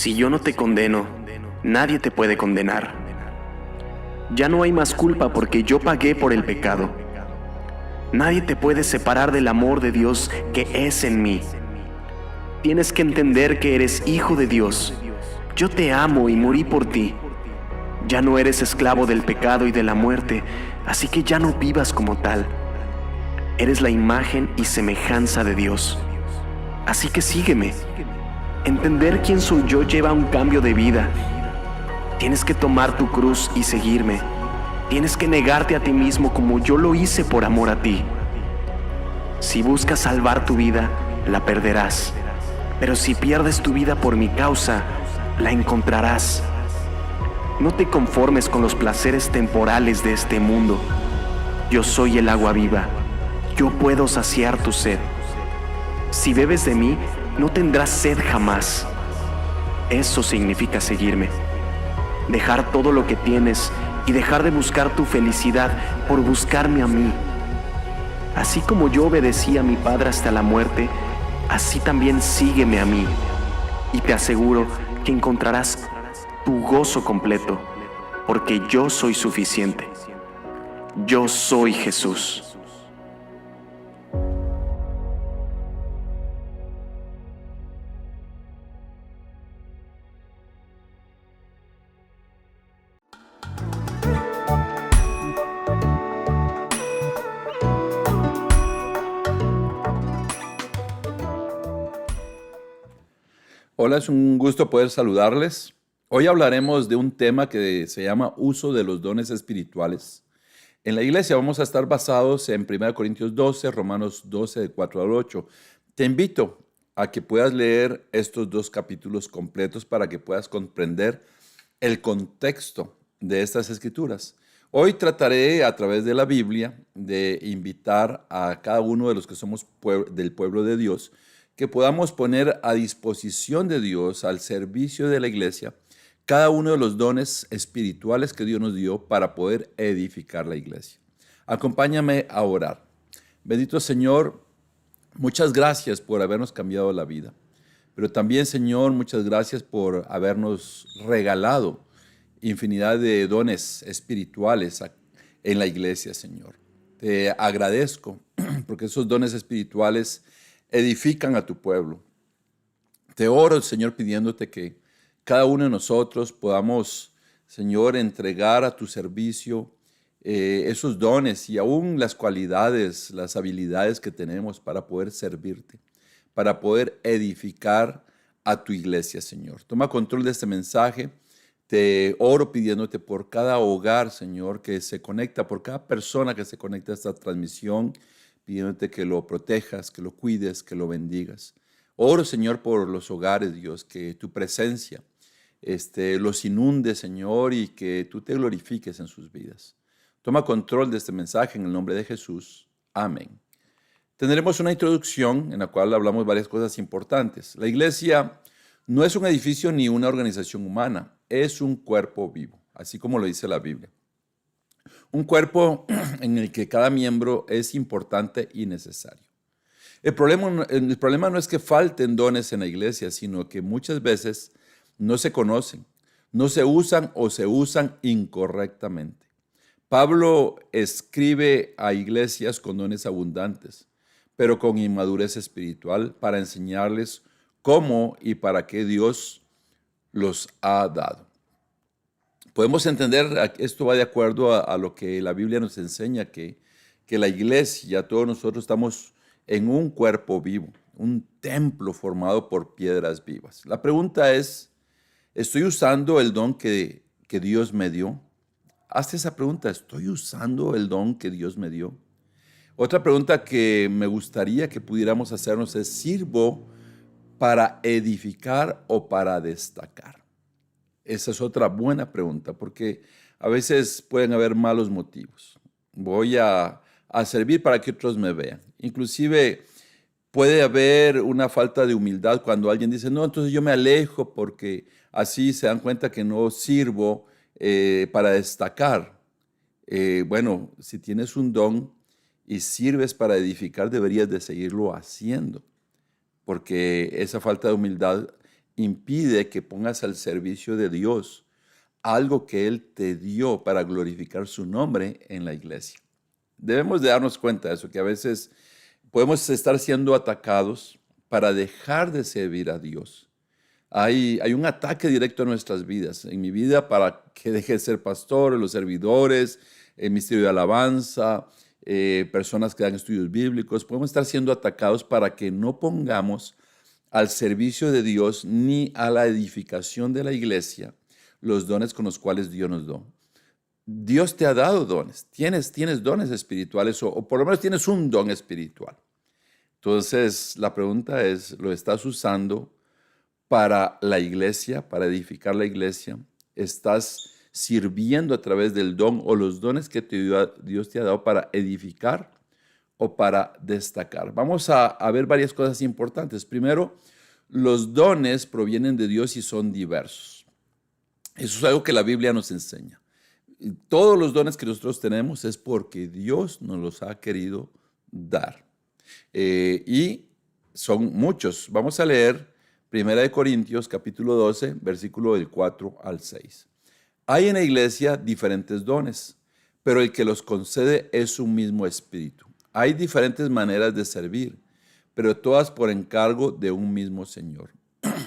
Si yo no te condeno, nadie te puede condenar. Ya no hay más culpa porque yo pagué por el pecado. Nadie te puede separar del amor de Dios que es en mí. Tienes que entender que eres hijo de Dios. Yo te amo y morí por ti. Ya no eres esclavo del pecado y de la muerte, así que ya no vivas como tal. Eres la imagen y semejanza de Dios. Así que sígueme. Entender quién soy yo lleva a un cambio de vida. Tienes que tomar tu cruz y seguirme. Tienes que negarte a ti mismo como yo lo hice por amor a ti. Si buscas salvar tu vida, la perderás. Pero si pierdes tu vida por mi causa, la encontrarás. No te conformes con los placeres temporales de este mundo. Yo soy el agua viva. Yo puedo saciar tu sed. Si bebes de mí, no tendrás sed jamás. Eso significa seguirme. Dejar todo lo que tienes y dejar de buscar tu felicidad por buscarme a mí. Así como yo obedecí a mi Padre hasta la muerte, así también sígueme a mí. Y te aseguro que encontrarás tu gozo completo, porque yo soy suficiente. Yo soy Jesús. Hola, es un gusto poder saludarles. Hoy hablaremos de un tema que se llama uso de los dones espirituales. En la iglesia vamos a estar basados en 1 Corintios 12, Romanos 12, de 4 al 8. Te invito a que puedas leer estos dos capítulos completos para que puedas comprender el contexto de estas escrituras. Hoy trataré a través de la Biblia de invitar a cada uno de los que somos del pueblo de Dios que podamos poner a disposición de Dios, al servicio de la iglesia, cada uno de los dones espirituales que Dios nos dio para poder edificar la iglesia. Acompáñame a orar. Bendito Señor, muchas gracias por habernos cambiado la vida. Pero también, Señor, muchas gracias por habernos regalado infinidad de dones espirituales en la iglesia, Señor. Te agradezco porque esos dones espirituales edifican a tu pueblo. Te oro, Señor, pidiéndote que cada uno de nosotros podamos, Señor, entregar a tu servicio esos dones y aún las cualidades, las habilidades que tenemos para poder servirte, para poder edificar a tu iglesia, Señor. Toma control de este mensaje. Te oro pidiéndote por cada hogar, Señor, que se conecta, por cada persona que se conecta a esta transmisión, pidiéndote que lo protejas, que lo cuides, que lo bendigas. Oro, Señor, por los hogares, Dios, que tu presencia los inunde, Señor, y que tú te glorifiques en sus vidas. Toma control de este mensaje en el nombre de Jesús. Amén. Tendremos una introducción en la cual hablamos varias cosas importantes. La iglesia no es un edificio ni una organización humana, es un cuerpo vivo, así como lo dice la Biblia. Un cuerpo en el que cada miembro es importante y necesario. El problema no es que falten dones en la iglesia, sino que muchas veces no se conocen, no se usan o se usan incorrectamente. Pablo escribe a iglesias con dones abundantes, pero con inmadurez espiritual para enseñarles cómo y para qué Dios los ha dado. Podemos entender, esto va de acuerdo a lo que la Biblia nos enseña, que la iglesia, todos nosotros estamos en un cuerpo vivo, un templo formado por piedras vivas. La pregunta es, ¿estoy usando el don que Dios me dio? Hazte esa pregunta, ¿estoy usando el don que Dios me dio? Otra pregunta que me gustaría que pudiéramos hacernos es, ¿sirvo para edificar o para destacar? Esa es otra buena pregunta, porque a veces pueden haber malos motivos. Voy a servir para que otros me vean. Inclusive puede haber una falta de humildad cuando alguien dice, no, entonces yo me alejo porque así se dan cuenta que no sirvo para destacar. Bueno, si tienes un don y sirves para edificar, deberías de seguirlo haciendo, porque esa falta de humildad impide que pongas al servicio de Dios algo que Él te dio para glorificar su nombre en la iglesia. Debemos de darnos cuenta de eso, que a veces podemos estar siendo atacados para dejar de servir a Dios. Hay un ataque directo a nuestras vidas. En mi vida, para que deje de ser pastor, los servidores, el ministerio de alabanza, personas que dan estudios bíblicos, podemos estar siendo atacados para que no pongamos al servicio de Dios ni a la edificación de la iglesia los dones con los cuales Dios nos dio. Dios te ha dado dones, tienes dones espirituales o por lo menos tienes un don espiritual. Entonces, la pregunta es, ¿lo estás usando para la iglesia, para edificar la iglesia? ¿Estás sirviendo a través del don o los dones que Dios te ha dado para edificar o para destacar? Vamos a ver varias cosas importantes. Primero, los dones provienen de Dios y son diversos. Eso es algo que la Biblia nos enseña. Todos los dones que nosotros tenemos es porque Dios nos los ha querido dar. Y son muchos. Vamos a leer 1 Corintios capítulo 12, versículo del 4 al 6. Hay en la iglesia diferentes dones, pero el que los concede es un mismo espíritu. Hay diferentes maneras de servir, pero todas por encargo de un mismo Señor.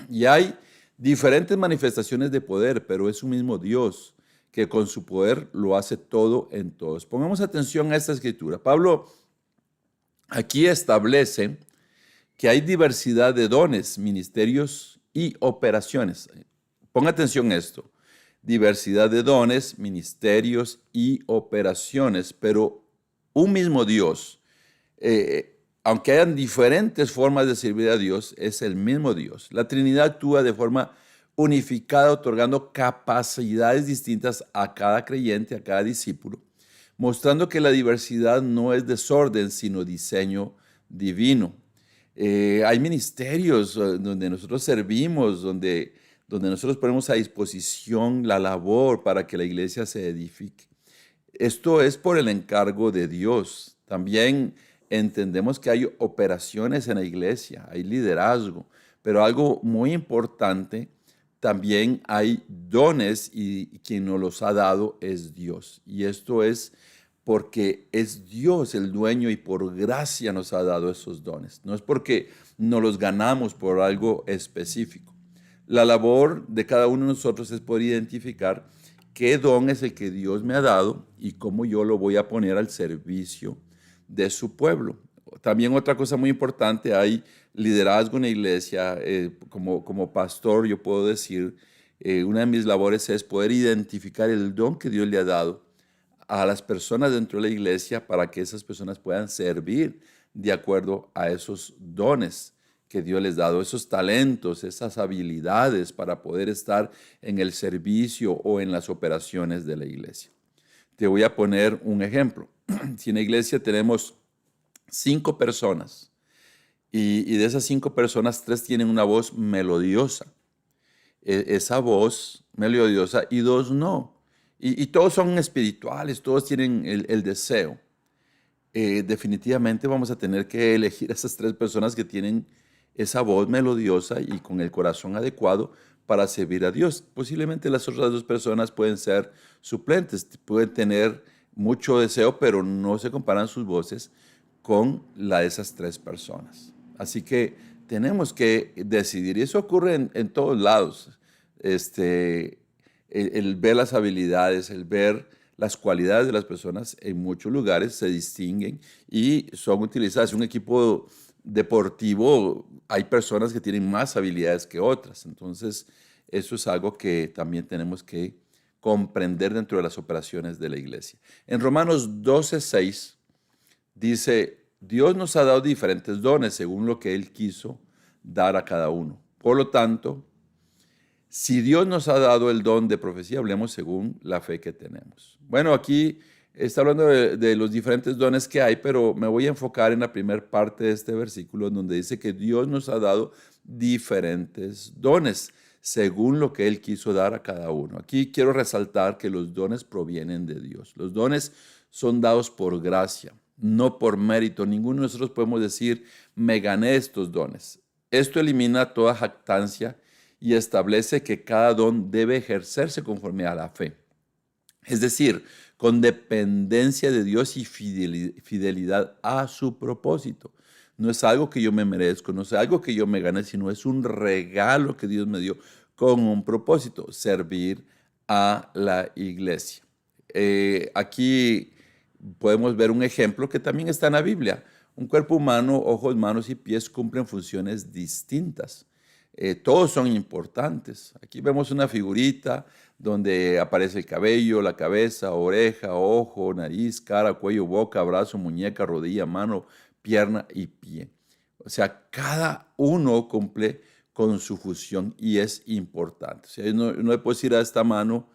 Y hay diferentes manifestaciones de poder, pero es un mismo Dios que con su poder lo hace todo en todos. Pongamos atención a esta escritura. Pablo aquí establece que hay diversidad de dones, ministerios y operaciones. Ponga atención a esto. Diversidad de dones, ministerios y operaciones, pero un mismo Dios. Aunque hayan diferentes formas de servir a Dios, es el mismo Dios. La Trinidad actúa de forma unificada, otorgando capacidades distintas a cada creyente, a cada discípulo, mostrando que la diversidad no es desorden, sino diseño divino. Hay ministerios donde nosotros servimos, donde nosotros ponemos a disposición la labor para que la iglesia se edifique. Esto es por el encargo de Dios. También entendemos que hay operaciones en la iglesia, hay liderazgo, pero algo muy importante, también hay dones y quien nos los ha dado es Dios. Y esto es porque es Dios el dueño y por gracia nos ha dado esos dones. No es porque nos los ganamos por algo específico. La labor de cada uno de nosotros es poder identificar qué don es el que Dios me ha dado y cómo yo lo voy a poner al servicio de su pueblo. También otra cosa muy importante, hay liderazgo en la iglesia. Como pastor yo puedo decir, una de mis labores es poder identificar el don que Dios le ha dado a las personas dentro de la iglesia para que esas personas puedan servir de acuerdo a esos dones que Dios les ha dado, esos talentos, esas habilidades para poder estar en el servicio o en las operaciones de la iglesia. Te voy a poner un ejemplo. Si en la iglesia tenemos 5 personas y de esas 5 personas 3 tienen una voz melodiosa, esa voz melodiosa y 2 no, y todos son espirituales, todos tienen el deseo, definitivamente vamos a tener que elegir a esas 3 personas que tienen esa voz melodiosa y con el corazón adecuado para servir a Dios. Posiblemente las otras 2 personas pueden ser suplentes, pueden tener mucho deseo, pero no se comparan sus voces con la de esas 3 personas. Así que tenemos que decidir, y eso ocurre en todos lados. El ver las habilidades, el ver las cualidades de las personas en muchos lugares se distinguen y son utilizadas. Un equipo deportivo, hay personas que tienen más habilidades que otras. Entonces, eso es algo que también tenemos que comprender dentro de las operaciones de la iglesia. En Romanos 12:6 dice, Dios nos ha dado diferentes dones según lo que Él quiso dar a cada uno. Por lo tanto, si Dios nos ha dado el don de profecía, hablemos según la fe que tenemos. Bueno, aquí está hablando de los diferentes dones que hay, pero me voy a enfocar en la primera parte de este versículo, donde dice que Dios nos ha dado diferentes dones según lo que Él quiso dar a cada uno. Aquí quiero resaltar que los dones provienen de Dios. Los dones son dados por gracia, no por mérito. Ninguno de nosotros podemos decir, me gané estos dones. Esto elimina toda jactancia y establece que cada don debe ejercerse conforme a la fe. Es decir, con dependencia de Dios y fidelidad a su propósito. No es algo que yo me merezco, no es algo que yo me gane, sino es un regalo que Dios me dio con un propósito, servir a la iglesia. Aquí podemos ver un ejemplo que también está en la Biblia. Un cuerpo humano, ojos, manos y pies cumplen funciones distintas. Todos son importantes. Aquí vemos una figurita donde aparece el cabello, la cabeza, oreja, ojo, nariz, cara, cuello, boca, brazo, muñeca, rodilla, mano, pierna y pie. O sea, cada uno cumple con su función y es importante. O sea, no le puedes decir a esta mano,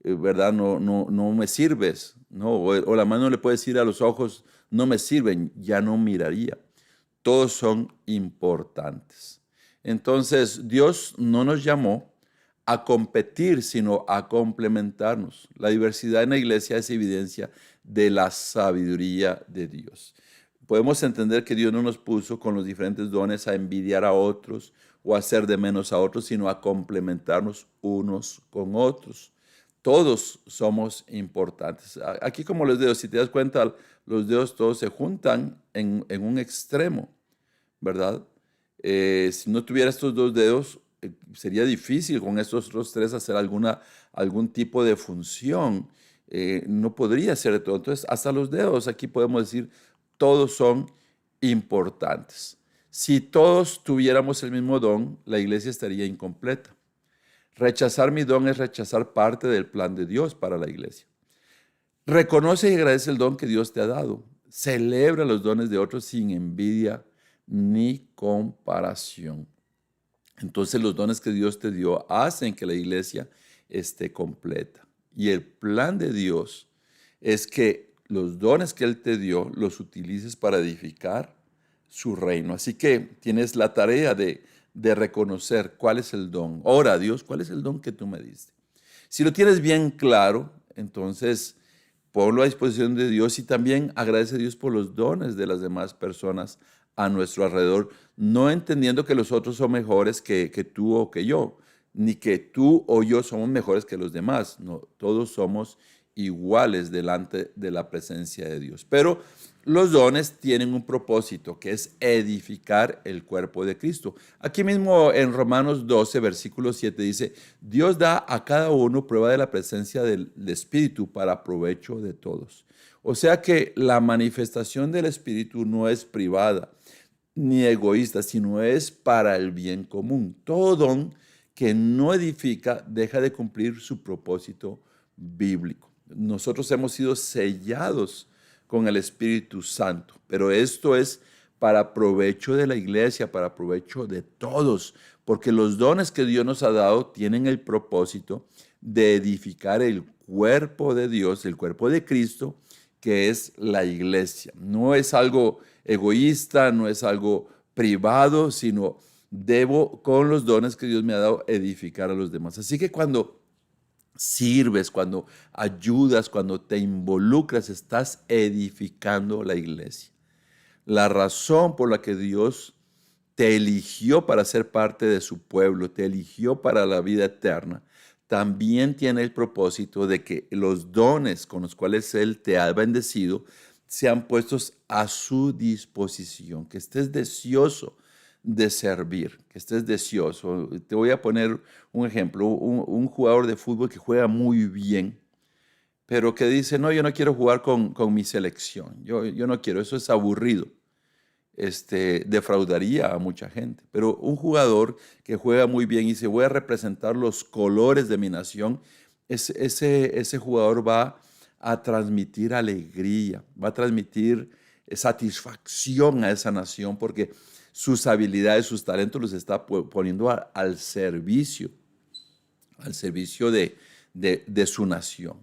¿verdad? No me sirves, ¿no? O la mano le puede decir a los ojos, no me sirven, ya no miraría. Todos son importantes. Entonces, Dios no nos llamó a competir, sino a complementarnos. La diversidad en la iglesia es evidencia de la sabiduría de Dios. Podemos entender que Dios no nos puso con los diferentes dones a envidiar a otros o a hacer de menos a otros, sino a complementarnos unos con otros. Todos somos importantes. Aquí como los dedos, si te das cuenta, los dedos todos se juntan en un extremo, ¿verdad? Si no tuviera estos dos dedos, sería difícil con estos otros tres hacer algún tipo de función. No podría ser de todo. Entonces, hasta los dedos, aquí podemos decir, todos son importantes. Si todos tuviéramos el mismo don, la iglesia estaría incompleta. Rechazar mi don es rechazar parte del plan de Dios para la iglesia. Reconoce y agradece el don que Dios te ha dado. Celebra los dones de otros sin envidia ni comparación. Entonces los dones que Dios te dio hacen que la iglesia esté completa. Y el plan de Dios es que los dones que Él te dio los utilices para edificar su reino. Así que tienes la tarea de reconocer cuál es el don. Ora a Dios, ¿cuál es el don que tú me diste? Si lo tienes bien claro, entonces ponlo a disposición de Dios y también agradece a Dios por los dones de las demás personas a nuestro alrededor, no entendiendo que los otros son mejores que tú o que yo, ni que tú o yo somos mejores que los demás. No, todos somos iguales delante de la presencia de Dios. Pero los dones tienen un propósito, que es edificar el cuerpo de Cristo. Aquí mismo en Romanos 12, versículo 7 dice, Dios da a cada uno prueba de la presencia del Espíritu para provecho de todos. O sea que la manifestación del Espíritu no es privada ni egoísta, sino es para el bien común. Todo don que no edifica deja de cumplir su propósito bíblico. Nosotros hemos sido sellados con el Espíritu Santo, pero esto es para provecho de la iglesia, para provecho de todos, porque los dones que Dios nos ha dado tienen el propósito de edificar el cuerpo de Dios, el cuerpo de Cristo, que es la iglesia. No es algo egoísta, no es algo privado, sino debo con los dones que Dios me ha dado edificar a los demás. Así que cuando sirves, cuando ayudas, cuando te involucras, estás edificando la iglesia. La razón por la que Dios te eligió para ser parte de su pueblo, te eligió para la vida eterna, también tiene el propósito de que los dones con los cuales Él te ha bendecido sean puestos a su disposición, que estés deseoso de servir, que estés deseoso. Te voy a poner un ejemplo, un jugador de fútbol que juega muy bien, pero que dice, no, yo no quiero jugar con mi selección, yo no quiero, eso es aburrido. Defraudaría a mucha gente. Pero un jugador que juega muy bien y dice, voy a representar los colores de mi nación, ese jugador va a transmitir alegría, va a transmitir satisfacción a esa nación porque sus habilidades, sus talentos los está poniendo al servicio de su nación.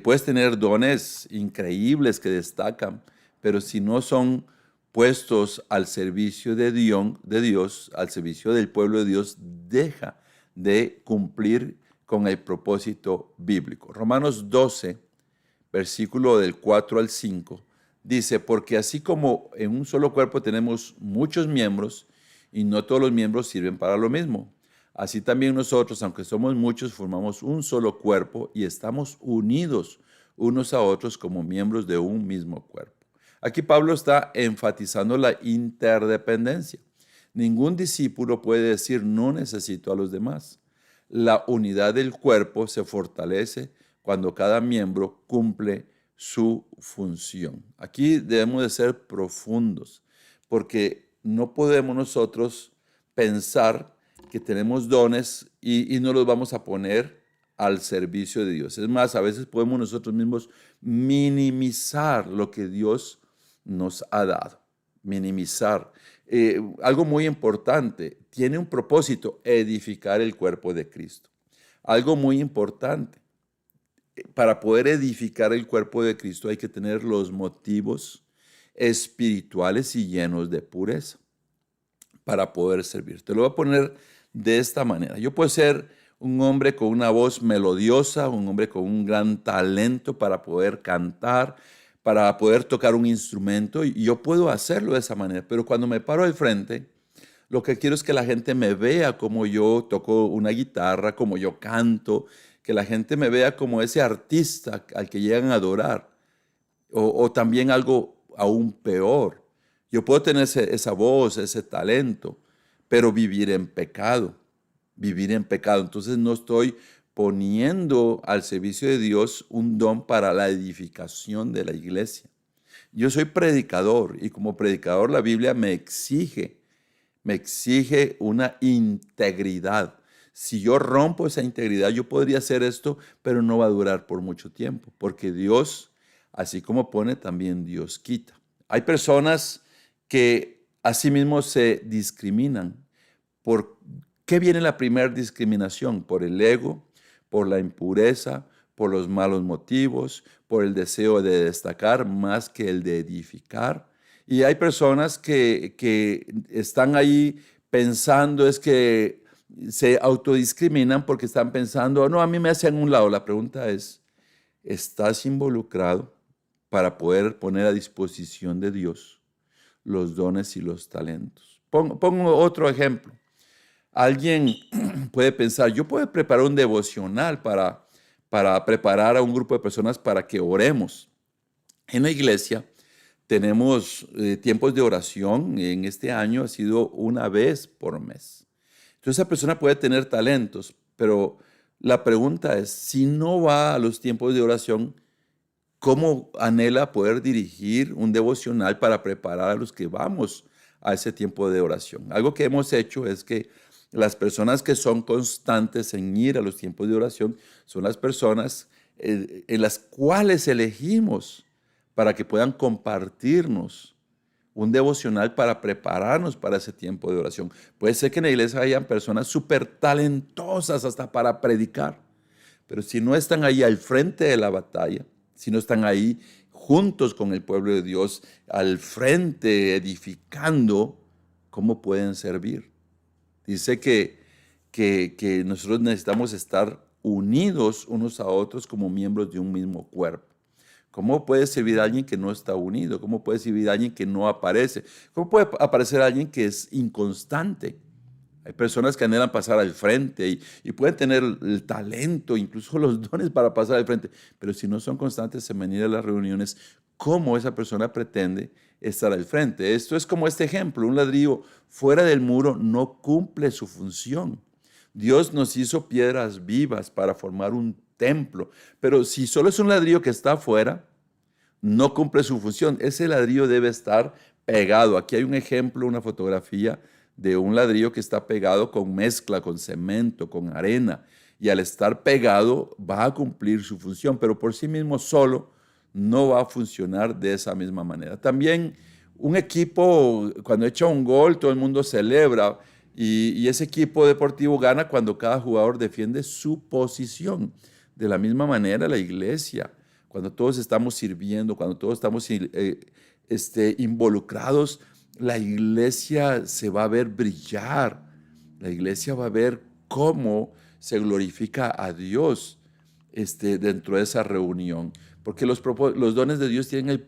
Puedes tener dones increíbles que destacan, pero si no son puestos al servicio de Dios, al servicio del pueblo de Dios, deja de cumplir con el propósito bíblico. Romanos 12, versículo del 4 al 5, dice, porque así como en un solo cuerpo tenemos muchos miembros y no todos los miembros sirven para lo mismo. Así también nosotros, aunque somos muchos, formamos un solo cuerpo y estamos unidos unos a otros como miembros de un mismo cuerpo. Aquí Pablo está enfatizando la interdependencia. Ningún discípulo puede decir no necesito a los demás. La unidad del cuerpo se fortalece cuando cada miembro cumple su función. Aquí debemos de ser profundos, porque no podemos nosotros pensar que tenemos dones y no los vamos a poner al servicio de Dios. Es más, a veces podemos nosotros mismos minimizar lo que Dios nos ha dado. Minimizar. Algo muy importante, tiene un propósito, edificar el cuerpo de Cristo. Algo muy importante, para poder edificar el cuerpo de Cristo hay que tener los motivos espirituales y llenos de pureza para poder servir. Te lo voy a poner de esta manera. Yo puedo ser un hombre con una voz melodiosa, un hombre con un gran talento para poder cantar, para poder tocar un instrumento, y yo puedo hacerlo de esa manera, pero cuando me paro al frente, lo que quiero es que la gente me vea como yo toco una guitarra, como yo canto, que la gente me vea como ese artista al que llegan a adorar, o también algo aún peor. Yo puedo tener esa voz, ese talento, pero vivir en pecado. Entonces no estoy poniendo al servicio de Dios un don para la edificación de la iglesia. Yo soy predicador y como predicador la Biblia me exige una integridad. Si yo rompo esa integridad, yo podría hacer esto, pero no va a durar por mucho tiempo, porque Dios, así como pone, también Dios quita. Hay personas que asimismo se discriminan. ¿Por qué viene la primera discriminación? Por el ego, por la impureza, por los malos motivos, por el deseo de destacar más que el de edificar. Y hay personas que están ahí pensando, es que se autodiscriminan porque están pensando, no, a mí me hacen un lado. La pregunta es, ¿estás involucrado para poder poner a disposición de Dios los dones y los talentos? Pongo otro ejemplo. Alguien puede pensar, yo puedo preparar un devocional para preparar a un grupo de personas para que oremos. En la iglesia tenemos tiempos de oración. En este año ha sido una vez por mes. Entonces esa persona puede tener talentos, pero la pregunta es, si no va a los tiempos de oración, ¿cómo anhela poder dirigir un devocional para preparar a los que vamos a ese tiempo de oración? Algo que hemos hecho es que las personas que son constantes en ir a los tiempos de oración son las personas en las cuales elegimos para que puedan compartirnos un devocional para prepararnos para ese tiempo de oración. Puede ser que en la iglesia hayan personas súper talentosas hasta para predicar, pero si no están ahí al frente de la batalla, si no están ahí juntos con el pueblo de Dios, al frente, edificando, ¿cómo pueden servir? Dice que nosotros necesitamos estar unidos unos a otros como miembros de un mismo cuerpo. ¿Cómo puede servir a alguien que no está unido? ¿Cómo puede servir a alguien que no aparece? ¿Cómo puede aparecer alguien que es inconstante? Hay personas que anhelan pasar al frente y pueden tener el talento, incluso los dones para pasar al frente, pero si no son constantes en venir a las reuniones, ¿cómo esa persona pretende estar al frente? Esto es como este ejemplo, un ladrillo fuera del muro no cumple su función. Dios nos hizo piedras vivas para formar un templo, pero si solo es un ladrillo que está afuera, no cumple su función. Ese ladrillo debe estar pegado. Aquí hay un ejemplo, una fotografía de un ladrillo que está pegado con mezcla, con cemento, con arena, y al estar pegado va a cumplir su función, pero por sí mismo solo no va a funcionar de esa misma manera. También un equipo, cuando echa un gol, todo el mundo celebra, y ese equipo deportivo gana cuando cada jugador defiende su posición. De la misma manera, la iglesia, cuando todos estamos sirviendo, cuando todos estamos involucrados, la iglesia se va a ver brillar. La iglesia va a ver cómo se glorifica a Dios dentro de esa reunión. Porque los dones de Dios tienen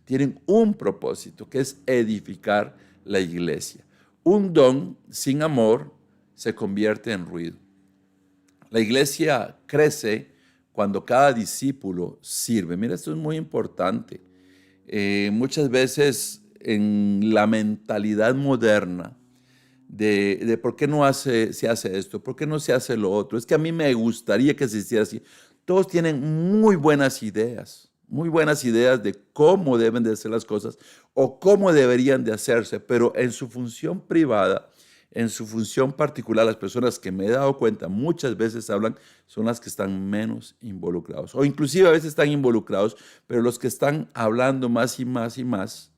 tienen un propósito, que es edificar la iglesia. Un don sin amor se convierte en ruido. La iglesia crece cuando cada discípulo sirve. Mira, esto es muy importante. Muchas veces en la mentalidad moderna de por qué no se hace esto, por qué no se hace lo otro, es que a mí me gustaría que se hiciera así. Todos tienen muy buenas ideas de cómo deben de hacer las cosas o cómo deberían de hacerse, pero en su función privada, en su función particular, las personas que me he dado cuenta muchas veces hablan son las que están menos involucrados, o inclusive a veces están involucrados, pero los que están hablando más y más y más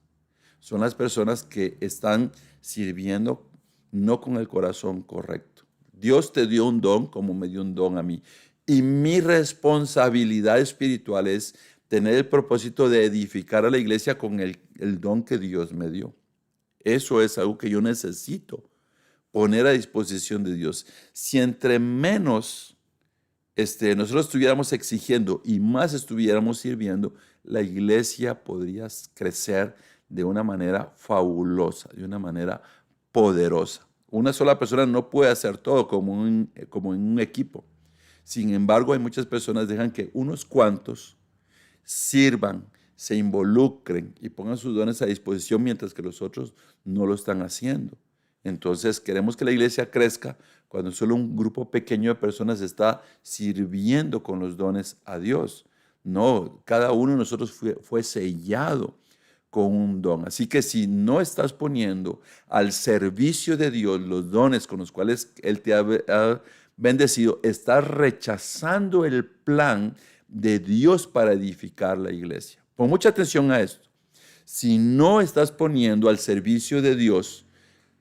son las personas que están sirviendo no con el corazón correcto. Dios te dio un don como me dio un don a mí. Y mi responsabilidad espiritual es tener el propósito de edificar a la iglesia con el don que Dios me dio. Eso es algo que yo necesito poner a disposición de Dios. Si entre menos nosotros estuviéramos exigiendo y más estuviéramos sirviendo, la iglesia podría crecer de una manera fabulosa, de una manera poderosa. Una sola persona no puede hacer todo como en un equipo. Sin embargo, hay muchas personas que dejan que unos cuantos sirvan, se involucren y pongan sus dones a disposición mientras que los otros no lo están haciendo. Entonces, queremos que la iglesia crezca cuando solo un grupo pequeño de personas está sirviendo con los dones a Dios. No, cada uno de nosotros fue sellado con un don. Así que si no estás poniendo al servicio de Dios los dones con los cuales Él te ha bendecido, estás rechazando el plan de Dios para edificar la iglesia. Pon mucha atención a esto. Si no estás poniendo al servicio de Dios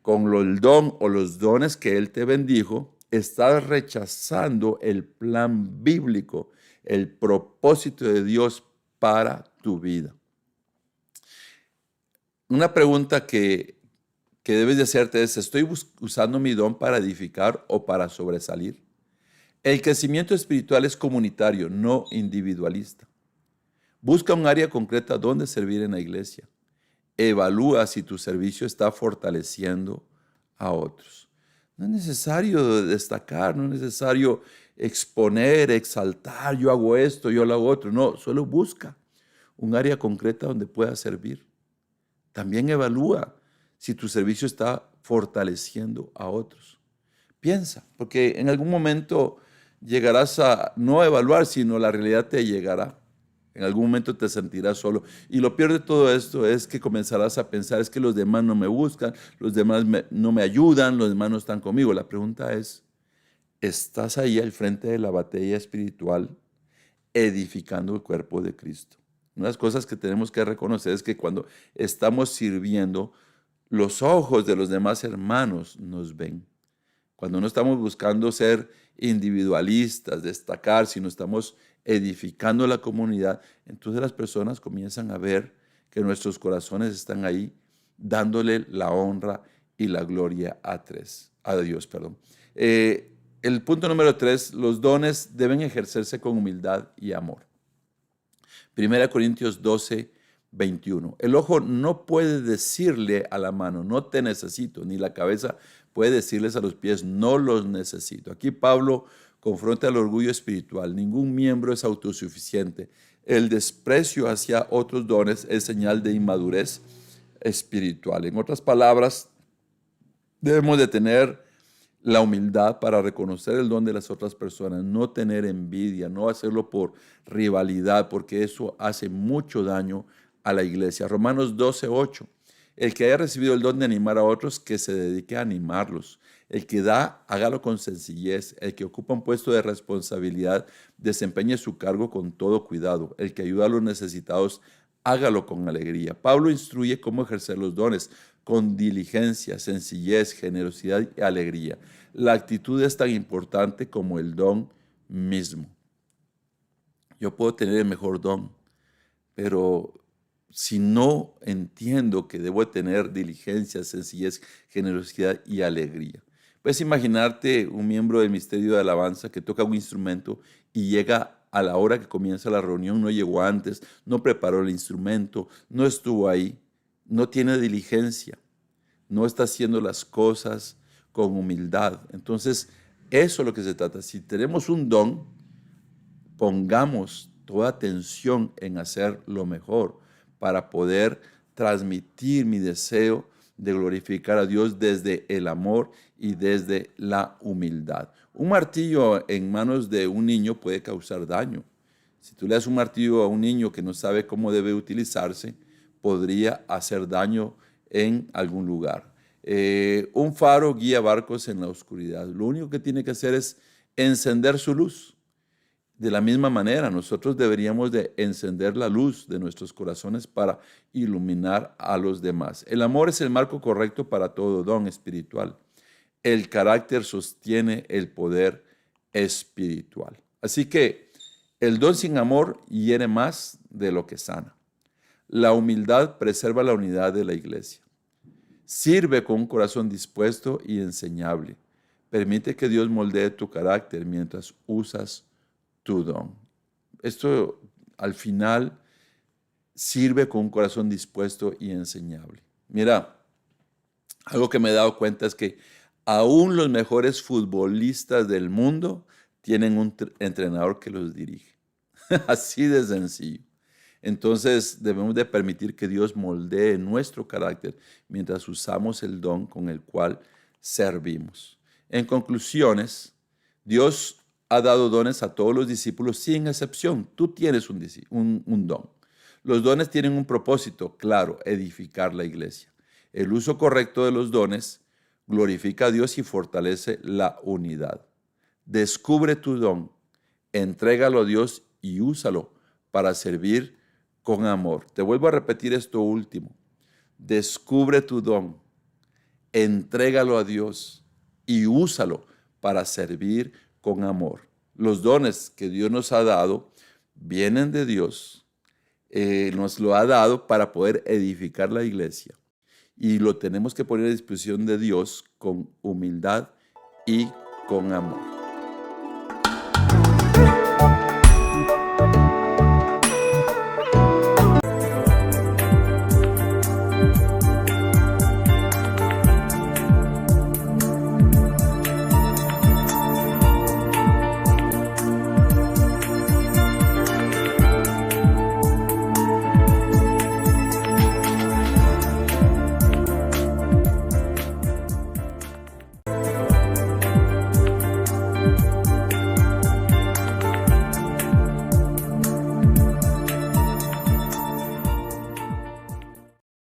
con el don o los dones que Él te bendijo, estás rechazando el plan bíblico, el propósito de Dios para tu vida. Una pregunta que debes de hacerte es, ¿estoy usando mi don para edificar o para sobresalir? El crecimiento espiritual es comunitario, no individualista. Busca un área concreta donde servir en la iglesia. Evalúa si tu servicio está fortaleciendo a otros. No es necesario destacar, no es necesario exponer, exaltar, yo hago esto, yo lo hago otro. No, solo busca un área concreta donde puedas servir. También evalúa si tu servicio está fortaleciendo a otros. Piensa, porque en algún momento llegarás a no evaluar, sino la realidad te llegará. En algún momento te sentirás solo. Y lo peor de todo esto es que comenzarás a pensar, es que los demás no me buscan, los demás no me ayudan, los demás no están conmigo. La pregunta es, ¿estás ahí al frente de la batalla espiritual edificando el cuerpo de Cristo? Una de las cosas que tenemos que reconocer es que cuando estamos sirviendo, los ojos de los demás hermanos nos ven. Cuando no estamos buscando ser individualistas, destacar, sino estamos edificando la comunidad, entonces las personas comienzan a ver que nuestros corazones están ahí dándole la honra y la gloria a Dios. El punto número 3, los dones deben ejercerse con humildad y amor. 1 Corintios 12, 21. El ojo no puede decirle a la mano, no te necesito, ni la cabeza puede decirles a los pies, no los necesito. Aquí Pablo confronta el orgullo espiritual. Ningún miembro es autosuficiente. El desprecio hacia otros dones es señal de inmadurez espiritual. En otras palabras, debemos de tener la humildad para reconocer el don de las otras personas, no tener envidia, no hacerlo por rivalidad, porque eso hace mucho daño a la iglesia. Romanos 12, 8. El que haya recibido el don de animar a otros, que se dedique a animarlos. El que da, hágalo con sencillez. El que ocupa un puesto de responsabilidad, desempeñe su cargo con todo cuidado. El que ayuda a los necesitados, hágalo con alegría. Pablo instruye cómo ejercer los dones, con diligencia, sencillez, generosidad y alegría. La actitud es tan importante como el don mismo. Yo puedo tener el mejor don, pero si no entiendo que debo tener diligencia, sencillez, generosidad y alegría. Puedes imaginarte un miembro del ministerio de alabanza que toca un instrumento y llega a la hora que comienza la reunión, no llegó antes, no preparó el instrumento, no estuvo ahí, no tiene diligencia, no está haciendo las cosas con humildad. Entonces, eso es lo que se trata. Si tenemos un don, pongamos toda atención en hacer lo mejor para poder transmitir mi deseo de glorificar a Dios desde el amor y desde la humildad. Un martillo en manos de un niño puede causar daño. Si tú le das un martillo a un niño que no sabe cómo debe utilizarse, podría hacer daño en algún lugar. Un faro guía barcos en la oscuridad. Lo único que tiene que hacer es encender su luz. De la misma manera, nosotros deberíamos de encender la luz de nuestros corazones para iluminar a los demás. El amor es el marco correcto para todo don espiritual. El carácter sostiene el poder espiritual. Así que el don sin amor hiere más de lo que sana. La humildad preserva la unidad de la iglesia. Sirve con un corazón dispuesto y enseñable. Permite que Dios moldee tu carácter mientras usas tu don. Esto al final sirve con un corazón dispuesto y enseñable. Mira, algo que me he dado cuenta es que aún los mejores futbolistas del mundo tienen un entrenador que los dirige. Así de sencillo. Entonces debemos de permitir que Dios moldee nuestro carácter mientras usamos el don con el cual servimos. En conclusiones, Dios ha dado dones a todos los discípulos sin excepción. Tú tienes un don. Los dones tienen un propósito claro: edificar la iglesia. El uso correcto de los dones glorifica a Dios y fortalece la unidad. Descubre tu don, entrégalo a Dios y úsalo para servir con amor. Te vuelvo a repetir esto último. Descubre tu don, entrégalo a Dios y úsalo para servir con amor. Los dones que Dios nos ha dado vienen de Dios. Nos lo ha dado para poder edificar la iglesia. Y lo tenemos que poner a disposición de Dios con humildad y con amor.